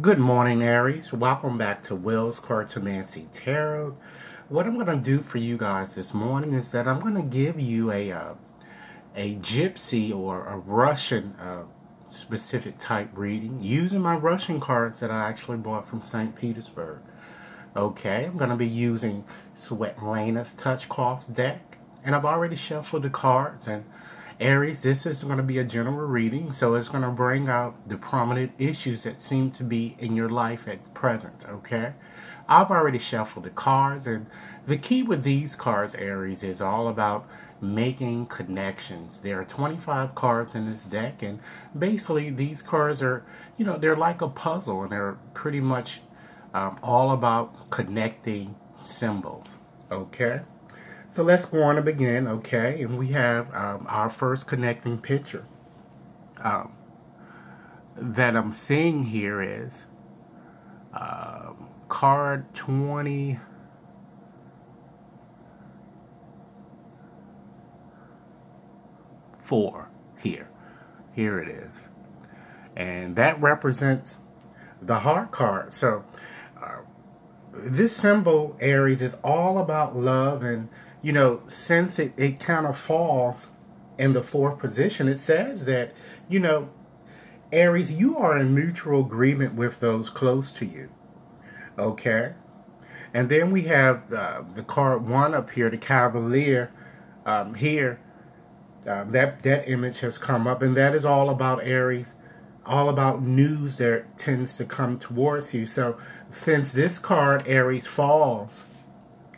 Good morning, Aries. Welcome back to Will's Cartomancy Tarot. What I'm going to do for you guys this morning is that I'm going to give you a gypsy or a Russian specific type reading using my Russian cards that I actually bought from St. Petersburg. Okay, I'm going to be using Svetlana's Touchcloth's deck, and I've already shuffled the cards. And Aries, this is going to be a general reading, so it's going to bring out the prominent issues that seem to be in your life at present, okay? I've already shuffled the cards, and the key with these cards, Aries, is all about making connections. There are 25 cards in this deck, and basically these cards are, they're like a puzzle, and they're pretty much all about connecting symbols, okay? So let's go on to begin, okay? And we have our first connecting picture that I'm seeing here is card 24 here. Here it is. And that represents the heart card. So this symbol, Aries, is all about love. And since it kind of falls in the fourth position, it says that, Aries, you are in mutual agreement with those close to you. Okay? And then we have the card 1 up here, the Cavalier. Here, that image has come up, and that is all about Aries, all about news that tends to come towards you. So since this card, Aries, falls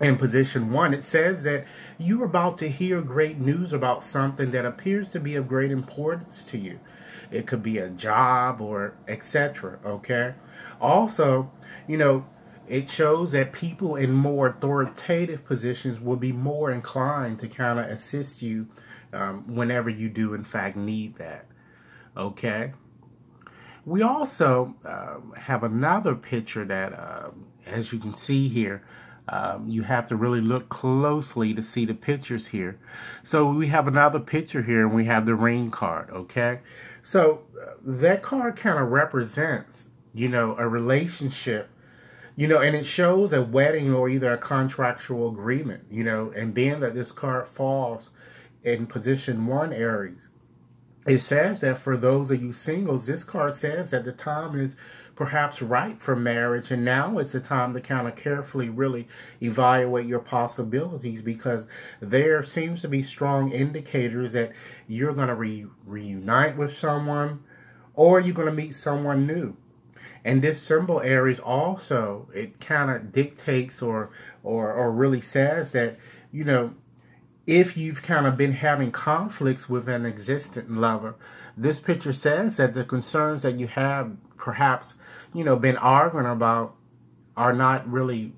in position 1, it says that you're about to hear great news about something that appears to be of great importance to you. It could be a job or etc. Okay? Also, it shows that people in more authoritative positions will be more inclined to kind of assist you whenever you do, in fact, need that. Okay? We also have another picture that, as you can see here, you have to really look closely to see the pictures here. So we have another picture here, and we have the ring card, okay? So that card kind of represents, a relationship, and it shows a wedding or either a contractual agreement, and being that this card falls in position 1, Aries, it says that for those of you singles, this card says that the time is perhaps right for marriage, and now it's a time to kind of carefully really evaluate your possibilities, because there seems to be strong indicators that you're going to reunite with someone, or you're going to meet someone new. And this symbol, Aries, also, it kind of dictates or really says that, if you've kind of been having conflicts with an existing lover, this picture says that the concerns that you have perhaps, been arguing about are not really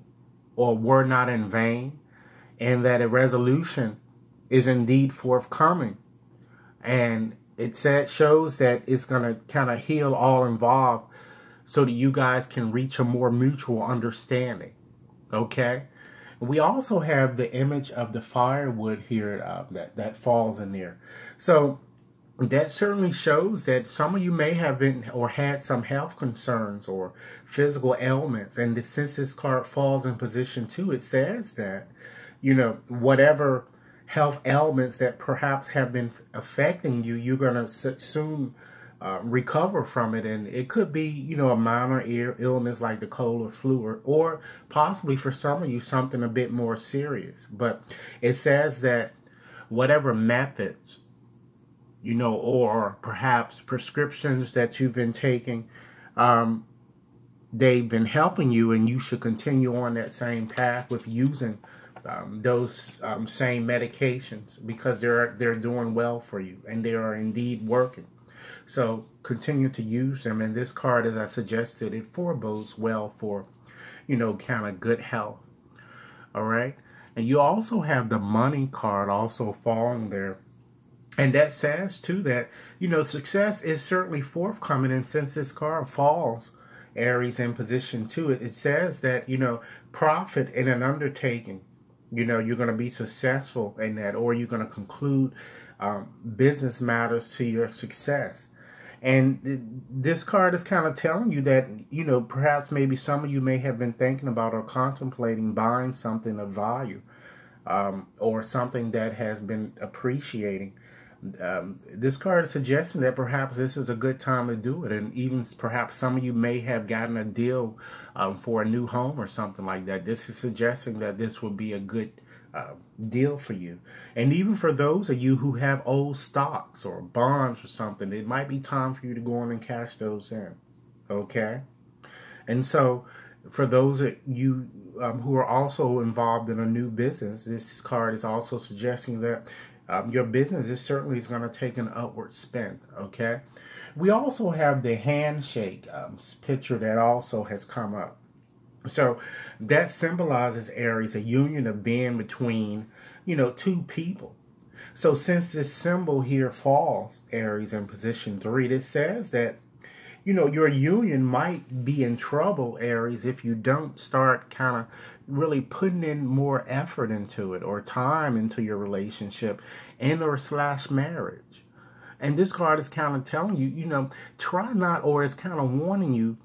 or were not in vain, and that a resolution is indeed forthcoming. And it shows that it's going to kind of heal all involved so that you guys can reach a more mutual understanding. Okay? We also have the image of the firewood here that falls in there. So that certainly shows that some of you may have been or had some health concerns or physical ailments. And since this card falls in position 2, it says that, whatever health ailments that perhaps have been affecting you, you're going to soon recover from it. And it could be, a minor illness like the cold or flu, or possibly for some of you something a bit more serious. But it says that whatever methods, or perhaps prescriptions that you've been taking, they've been helping you, and you should continue on that same path with using those same medications, because they're doing well for you, and they are indeed working. So continue to use them. And this card, as I suggested, it forebodes well for, kind of good health. All right. And you also have the money card also falling there. And that says, too, that, success is certainly forthcoming. And since this card falls, Aries, in position 2, it says that, profit in an undertaking. You're going to be successful in that, or you're going to conclude business matters to your success. this card is kind of telling you that, perhaps maybe some of you may have been thinking about or contemplating buying something of value, or something that has been appreciating. This card is suggesting that perhaps this is a good time to do it, and even perhaps some of you may have gotten a deal for a new home or something like that. This is suggesting that this would be a good deal for you. And even for those of you who have old stocks or bonds or something, it might be time for you to go on and cash those in. Okay? And so for those of you who are also involved in a new business, this card is also suggesting that your business is certainly going to take an upward spin. Okay? We also have the handshake picture that also has come up. So that symbolizes, Aries, a union of being between, two people. So since this symbol here falls, Aries, in position 3, this says that, your union might be in trouble, Aries, if you don't start kind of really putting in more effort into it or time into your relationship and or / marriage. And this card is kind of telling you, try not, or it's kind of warning you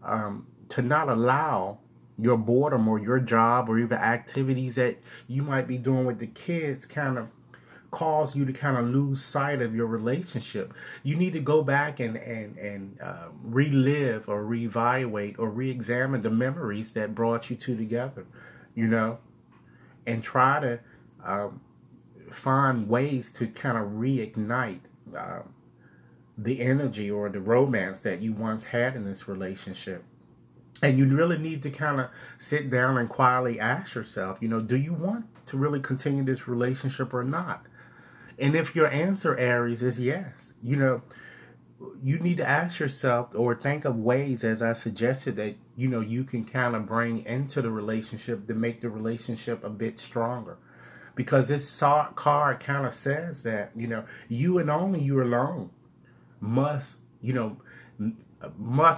to not allow your boredom or your job or even activities that you might be doing with the kids kind of cause you to kind of lose sight of your relationship. You need to go back and relive or reevaluate or re-examine the memories that brought you two together, and try to find ways to kind of reignite the energy or the romance that you once had in this relationship. And you really need to kind of sit down and quietly ask yourself, do you want to really continue this relationship or not? And if your answer, Aries, is yes, you need to ask yourself or think of ways, as I suggested, that, you can kind of bring into the relationship to make the relationship a bit stronger. Because this card kind of says that, you and only you alone must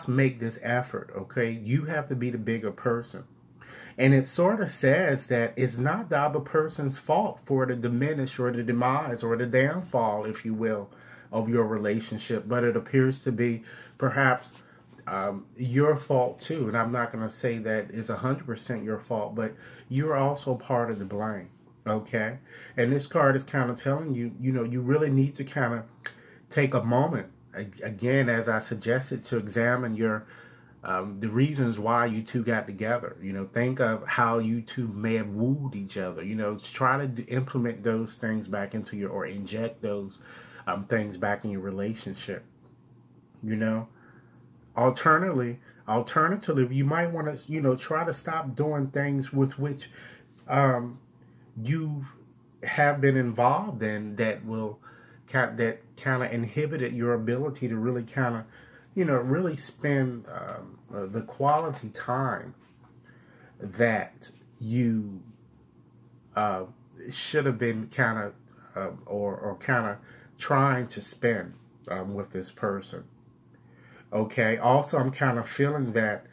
make this effort, okay? You have to be the bigger person. And it sort of says that it's not the other person's fault for the diminish or the demise or the downfall, if you will, of your relationship, but it appears to be perhaps your fault too. And I'm not going to say that it's 100% your fault, but you're also part of the blame, okay? And this card is kind of telling you, you really need to kind of take a moment, again, as I suggested, to examine your the reasons why you two got together. Think of how you two may have wooed each other. Try to implement those things back into or inject those things back in your relationship. Alternatively, you might want to, try to stop doing things with which you have been involved in that kind of inhibited your ability to really kind of, really spend the quality time that you should have been kind of, or kind of trying to spend with this person. Okay. Also, I'm kind of feeling that,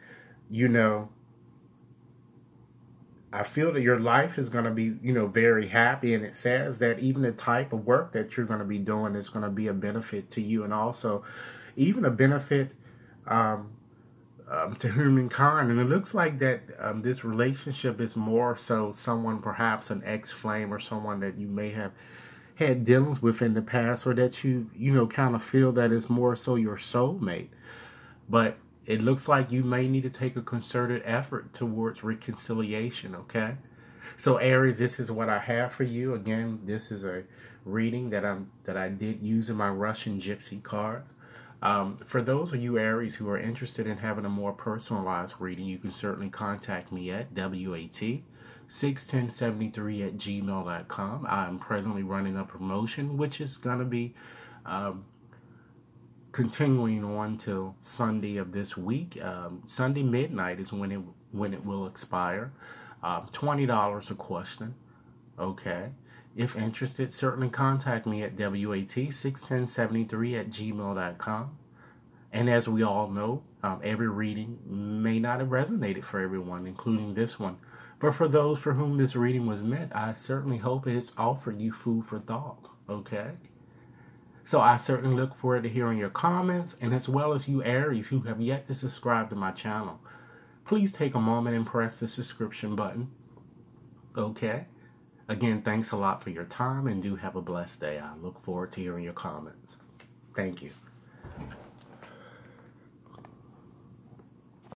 I feel that your life is going to be, very happy. And it says that even the type of work that you're going to be doing is going to be a benefit to you, and also even a benefit to humankind. And it looks like that this relationship is more so someone, perhaps an ex-flame or someone that you may have had dealings with in the past, or that you kind of feel that it's more so your soulmate. But it looks like you may need to take a concerted effort towards reconciliation, okay? So Aries, this is what I have for you. Again, this is a reading that I did use in my Russian Gypsy cards. For those of you Aries who are interested in having a more personalized reading, you can certainly contact me at WAT61073@gmail.com. I'm presently running a promotion, which is going to be continuing on till Sunday of this week. Sunday midnight is when it will expire. $20 a question. Okay. If interested, certainly contact me at WAT61073@gmail.com. And as we all know, every reading may not have resonated for everyone, including this one. But for those for whom this reading was meant, I certainly hope it's offered you food for thought. Okay? So I certainly look forward to hearing your comments, and as well as you Aries who have yet to subscribe to my channel. Please take a moment and press the subscription button. Okay? Again, thanks a lot for your time, and do have a blessed day. I look forward to hearing your comments. Thank you.